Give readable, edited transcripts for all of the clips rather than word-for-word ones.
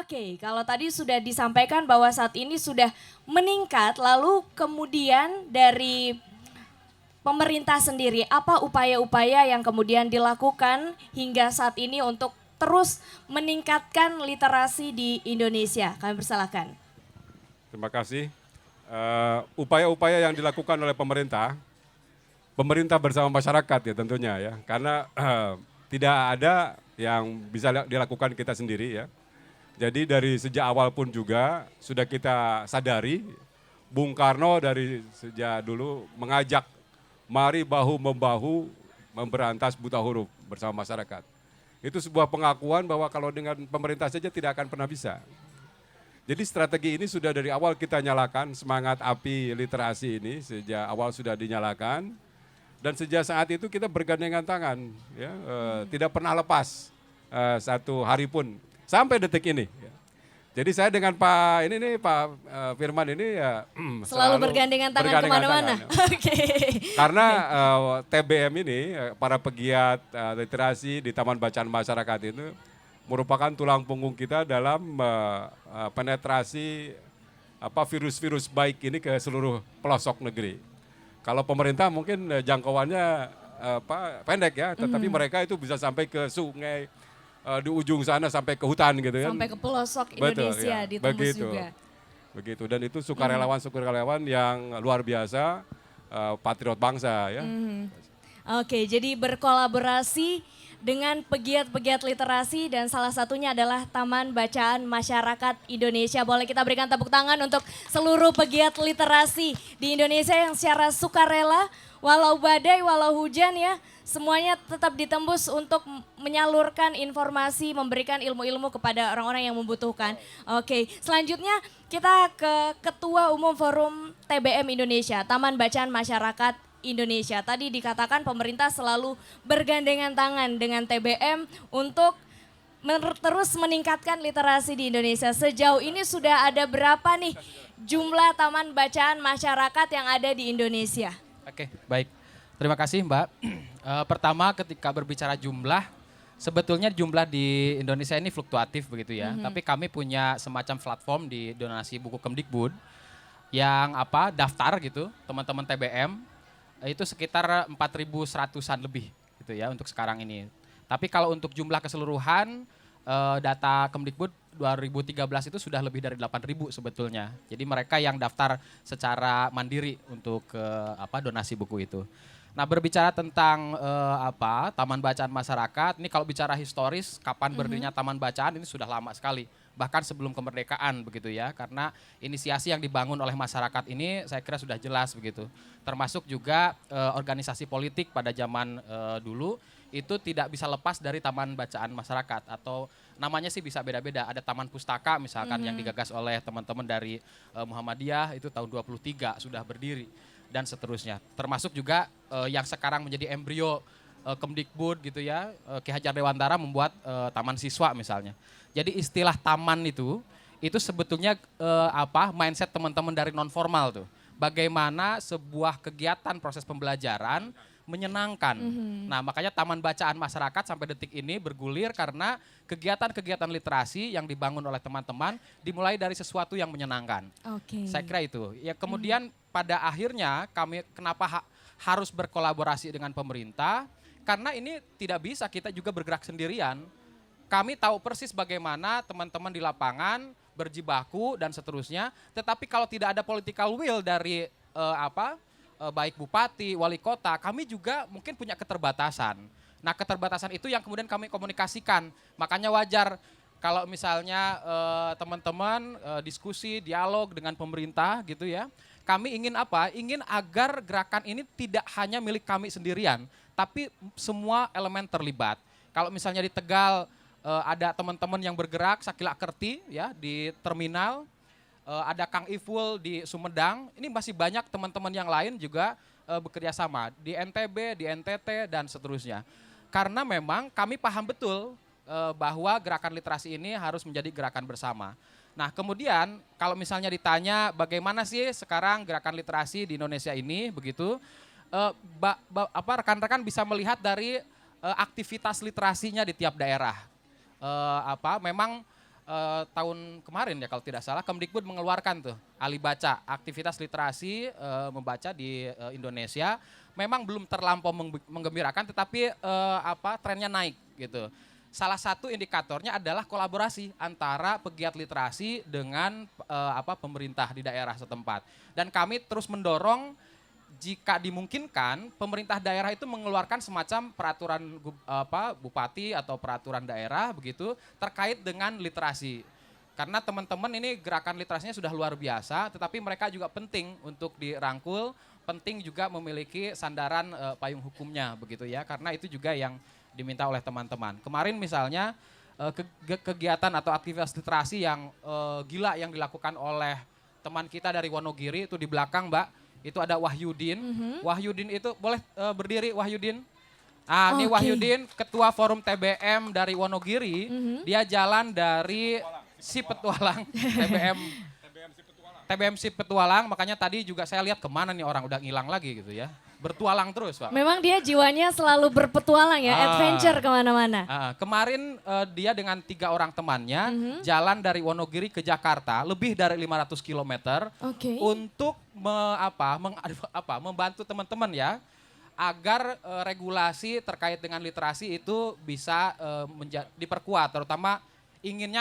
Oke, kalau tadi sudah disampaikan bahwa saat ini sudah meningkat, lalu kemudian dari pemerintah sendiri, apa upaya-upaya yang kemudian dilakukan hingga saat ini untuk terus meningkatkan literasi di Indonesia? Kami persilahkan. Terima kasih. Upaya-upaya yang dilakukan oleh pemerintah bersama masyarakat ya tentunya ya, karena tidak ada yang bisa dilakukan kita sendiri ya. Jadi dari sejak awal pun juga sudah kita sadari, Bung Karno dari sejak dulu mengajak mari bahu-membahu memberantas buta huruf bersama masyarakat. Itu sebuah pengakuan bahwa kalau dengan pemerintah saja tidak akan pernah bisa. Jadi strategi ini sudah dari awal kita nyalakan, semangat api literasi ini sejak awal sudah dinyalakan. Dan sejak saat itu kita bergandengan tangan, ya, tidak pernah lepas satu hari pun sampai detik ini. Ya. Jadi saya dengan Pak Firman ini ya Selalu bergandengan tangan kemana-mana. Ya. Oke. Karena TBM ini para pegiat literasi di Taman Bacaan Masyarakat itu merupakan tulang punggung kita dalam penetrasi virus-virus baik ini ke seluruh pelosok negeri. Kalau pemerintah mungkin jangkauannya pendek ya, tetapi mereka itu bisa sampai ke sungai, di ujung sana sampai ke hutan gitu kan. Sampai ke pelosok Indonesia ya, ditembus juga. Begitu, dan itu sukarelawan yang luar biasa, patriot bangsa ya. Oke, jadi berkolaborasi dengan pegiat-pegiat literasi dan salah satunya adalah Taman Bacaan Masyarakat Indonesia. Boleh kita berikan tepuk tangan untuk seluruh pegiat literasi di Indonesia yang secara sukarela, walau badai, walau hujan ya, semuanya tetap ditembus untuk menyalurkan informasi, memberikan ilmu-ilmu kepada orang-orang yang membutuhkan. Oke, selanjutnya kita ke Ketua Umum Forum TBM Indonesia, Taman Bacaan Masyarakat Indonesia. Tadi dikatakan pemerintah selalu bergandengan tangan dengan TBM untuk terus meningkatkan literasi di Indonesia. Sejauh ini sudah ada berapa nih jumlah taman bacaan masyarakat yang ada di Indonesia? Oke, baik. Terima kasih Mbak. Pertama ketika berbicara jumlah, sebetulnya jumlah di Indonesia ini fluktuatif begitu ya. Tapi kami punya semacam platform di donasi buku Kemdikbud yang daftar gitu, teman-teman TBM. Itu sekitar 4.100-an lebih gitu ya untuk sekarang ini. Tapi kalau untuk jumlah keseluruhan data Kemdikbud 2013 itu sudah lebih dari 8.000 sebetulnya. Jadi mereka yang daftar secara mandiri untuk donasi buku itu. Nah, berbicara tentang Taman Bacaan Masyarakat, ini kalau bicara historis kapan berdirinya Taman Bacaan ini sudah lama sekali. Bahkan sebelum kemerdekaan begitu ya, karena inisiasi yang dibangun oleh masyarakat ini saya kira sudah jelas begitu. Termasuk juga organisasi politik pada zaman dulu itu tidak bisa lepas dari Taman Bacaan Masyarakat, atau namanya sih bisa beda-beda. Ada Taman Pustaka misalkan yang digagas oleh teman-teman dari Muhammadiyah itu tahun 23 sudah berdiri dan seterusnya. Termasuk juga yang sekarang menjadi embrio Kemdikbud gitu ya, Ki Hajar Dewantara membuat taman siswa misalnya. Jadi istilah taman itu sebetulnya mindset teman-teman dari non formal tuh. Bagaimana sebuah kegiatan proses pembelajaran menyenangkan. Nah, makanya Taman Bacaan Masyarakat sampai detik ini bergulir karena kegiatan-kegiatan literasi yang dibangun oleh teman-teman dimulai dari sesuatu yang menyenangkan. Oke. Saya kira itu. Ya kemudian pada akhirnya kami kenapa harus berkolaborasi dengan pemerintah? Karena ini tidak bisa kita juga bergerak sendirian. Kami tahu persis bagaimana teman-teman di lapangan berjibaku dan seterusnya. Tetapi kalau tidak ada political will dari baik bupati, wali kota, kami juga mungkin punya keterbatasan. Nah, keterbatasan itu yang kemudian kami komunikasikan. Makanya wajar kalau misalnya teman-teman diskusi, dialog dengan pemerintah gitu ya. Kami ingin Ingin agar gerakan ini tidak hanya milik kami sendirian, tapi semua elemen terlibat. Kalau misalnya di Tegal ada teman-teman yang bergerak, Sakila Kerti ya di terminal, ada Kang Iful di Sumedang, ini masih banyak teman-teman yang lain juga bekerja sama di NTB, di NTT dan seterusnya. Karena memang kami paham betul bahwa gerakan literasi ini harus menjadi gerakan bersama. Nah, kemudian kalau misalnya ditanya bagaimana sih sekarang gerakan literasi di Indonesia ini begitu, rekan-rekan bisa melihat dari aktivitas literasinya di tiap daerah. Memang tahun kemarin ya kalau tidak salah Kemdikbud mengeluarkan tuh Ali Baca, aktivitas literasi membaca di Indonesia memang belum terlampau menggembirakan tetapi trennya naik gitu. Salah satu indikatornya adalah kolaborasi antara pegiat literasi dengan pemerintah di daerah setempat. Dan kami terus mendorong jika dimungkinkan pemerintah daerah itu mengeluarkan semacam peraturan bupati atau peraturan daerah begitu terkait dengan literasi. Karena teman-teman ini gerakan literasinya sudah luar biasa, tetapi mereka juga penting untuk dirangkul, penting juga memiliki sandaran payung hukumnya begitu ya. Karena itu juga yang diminta oleh teman-teman. Kemarin misalnya kegiatan atau aktivitas literasi yang gila yang dilakukan oleh teman kita dari Wonogiri itu di belakang Mbak. Itu ada Wahyudin. Wahyudin itu boleh berdiri Wahyudin. Ini Wahyudin, ketua forum TBM dari Wonogiri. Dia jalan dari Si Petualang, TBM Si Petualang. Makanya tadi juga saya lihat kemana nih orang udah ngilang lagi gitu ya. Bertualang terus Pak. Memang dia jiwanya selalu berpetualang ya, adventure kemana-mana. Kemarin dia dengan 3 orang temannya jalan dari Wonogiri ke Jakarta lebih dari 500 km untuk membantu teman-teman ya agar regulasi terkait dengan literasi itu bisa diperkuat. Terutama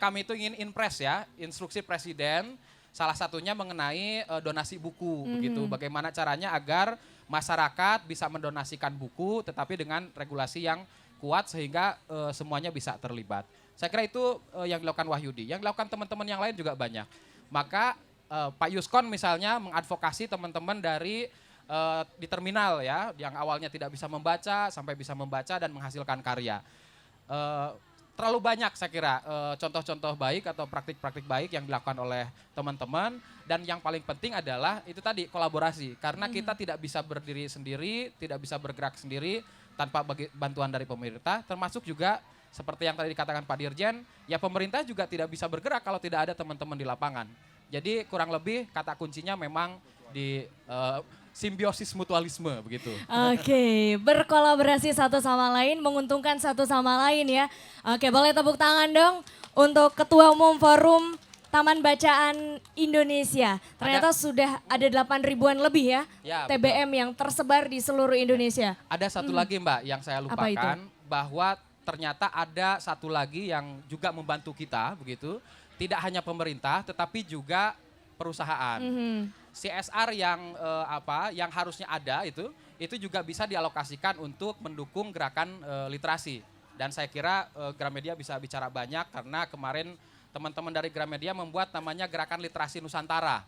kami itu ingin inpres ya, instruksi presiden salah satunya mengenai donasi buku begitu. Bagaimana caranya agar masyarakat bisa mendonasikan buku tetapi dengan regulasi yang kuat sehingga semuanya bisa terlibat. Saya kira itu yang dilakukan Wahyudi. Yang dilakukan teman-teman yang lain juga banyak. Maka Pak Yuskon misalnya mengadvokasi teman-teman dari di terminal ya yang awalnya tidak bisa membaca sampai bisa membaca dan menghasilkan karya. Terlalu banyak saya kira contoh-contoh baik atau praktik-praktik baik yang dilakukan oleh teman-teman dan yang paling penting adalah itu tadi kolaborasi karena kita tidak bisa berdiri sendiri, tidak bisa bergerak sendiri tanpa bantuan dari pemerintah termasuk juga seperti yang tadi dikatakan Pak Dirjen, ya pemerintah juga tidak bisa bergerak kalau tidak ada teman-teman di lapangan. Jadi kurang lebih kata kuncinya memang di simbiosis mutualisme begitu. Oke, berkolaborasi satu sama lain, menguntungkan satu sama lain ya. Oke, boleh tepuk tangan dong untuk Ketua Umum Forum Taman Bacaan Indonesia. Ternyata sudah ada 8.000-an lebih ya, TBM yang tersebar di seluruh Indonesia. Ada satu lagi Mbak yang saya lupakan bahwa ternyata ada satu lagi yang juga membantu kita begitu. Tidak hanya pemerintah tetapi juga perusahaan. CSR yang harusnya ada itu juga bisa dialokasikan untuk mendukung gerakan literasi. Dan saya kira Gramedia bisa bicara banyak karena kemarin teman-teman dari Gramedia membuat namanya Gerakan Literasi Nusantara.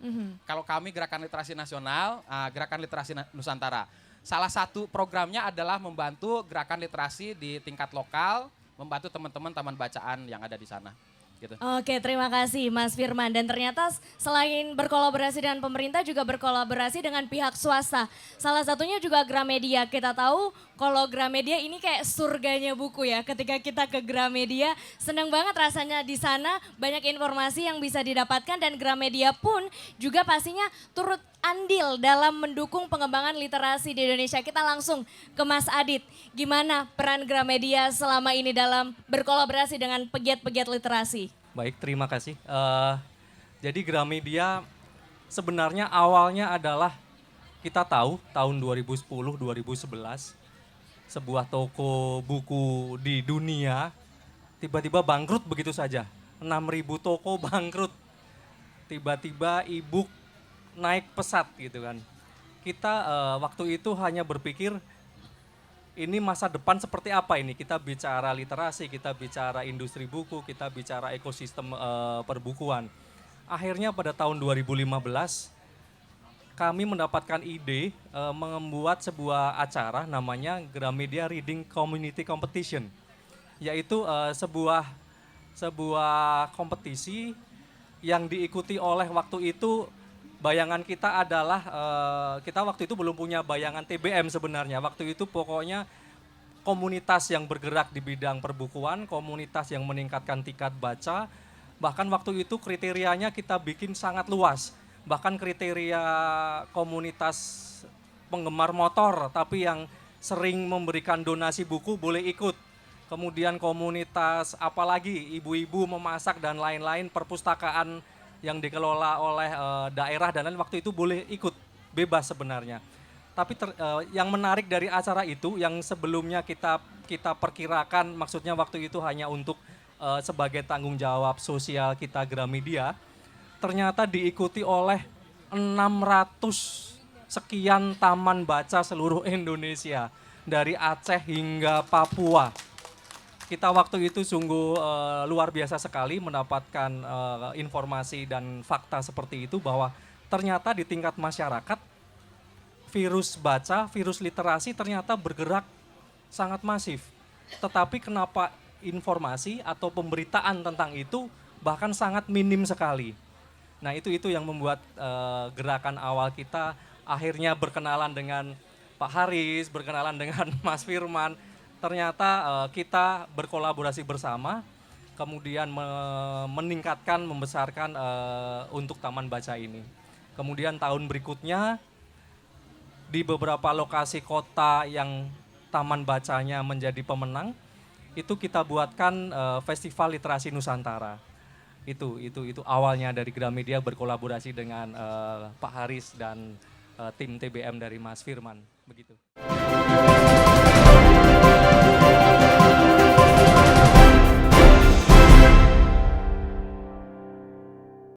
Kalau kami Gerakan Literasi Nasional, Gerakan Literasi Nusantara. Salah satu programnya adalah membantu gerakan literasi di tingkat lokal, membantu teman-teman taman bacaan yang ada di sana. Gitu. Oke, terima kasih Mas Firman. Dan ternyata selain berkolaborasi dengan pemerintah juga berkolaborasi dengan pihak swasta. Salah satunya juga Gramedia. Kita tahu kalau Gramedia ini kayak surganya buku ya. Ketika kita ke Gramedia, senang banget rasanya di sana, banyak informasi yang bisa didapatkan dan Gramedia pun juga pastinya turut andil dalam mendukung pengembangan literasi di Indonesia. Kita langsung ke Mas Adit. Gimana peran Gramedia selama ini dalam berkolaborasi dengan pegiat-pegiat literasi? Baik, terima kasih. Jadi Gramedia sebenarnya awalnya adalah kita tahu tahun 2010-2011 sebuah toko buku di dunia tiba-tiba bangkrut begitu saja. 6.000 toko bangkrut. Tiba-tiba e-book naik pesat gitu kan. Kita waktu itu hanya berpikir ini masa depan seperti apa ini? Kita bicara literasi, kita bicara industri buku, kita bicara ekosistem perbukuan. Akhirnya pada tahun 2015 kami mendapatkan ide membuat sebuah acara namanya Gramedia Reading Community Competition. Yaitu sebuah kompetisi yang diikuti oleh waktu itu bayangan kita adalah, kita waktu itu belum punya bayangan TBM sebenarnya. Waktu itu pokoknya komunitas yang bergerak di bidang perbukuan, komunitas yang meningkatkan tingkat baca. Bahkan waktu itu kriterianya kita bikin sangat luas. Bahkan kriteria komunitas penggemar motor, tapi yang sering memberikan donasi buku boleh ikut. kemudian komunitas, apalagi ibu-ibu memasak dan lain-lain, perpustakaan yang dikelola oleh daerah dan lain waktu itu boleh ikut bebas sebenarnya. Tapi yang menarik dari acara itu yang sebelumnya kita perkirakan maksudnya waktu itu hanya untuk sebagai tanggung jawab sosial kita Gramedia, ternyata diikuti oleh 600 sekian taman baca seluruh Indonesia dari Aceh hingga Papua. Kita waktu itu sungguh luar biasa sekali mendapatkan informasi dan fakta seperti itu bahwa ternyata di tingkat masyarakat virus baca, virus literasi ternyata bergerak sangat masif. Tetapi kenapa informasi atau pemberitaan tentang itu bahkan sangat minim sekali. Nah itu yang membuat gerakan awal kita akhirnya berkenalan dengan Pak Haris, berkenalan dengan Mas Firman. Ternyata kita berkolaborasi bersama, kemudian meningkatkan, membesarkan untuk Taman Baca ini. Kemudian tahun berikutnya di beberapa lokasi kota yang Taman Bacanya menjadi pemenang, itu kita buatkan Festival Literasi Nusantara. Itu awalnya dari Gramedia berkolaborasi dengan Pak Haris dan tim TBM dari Mas Firman, begitu.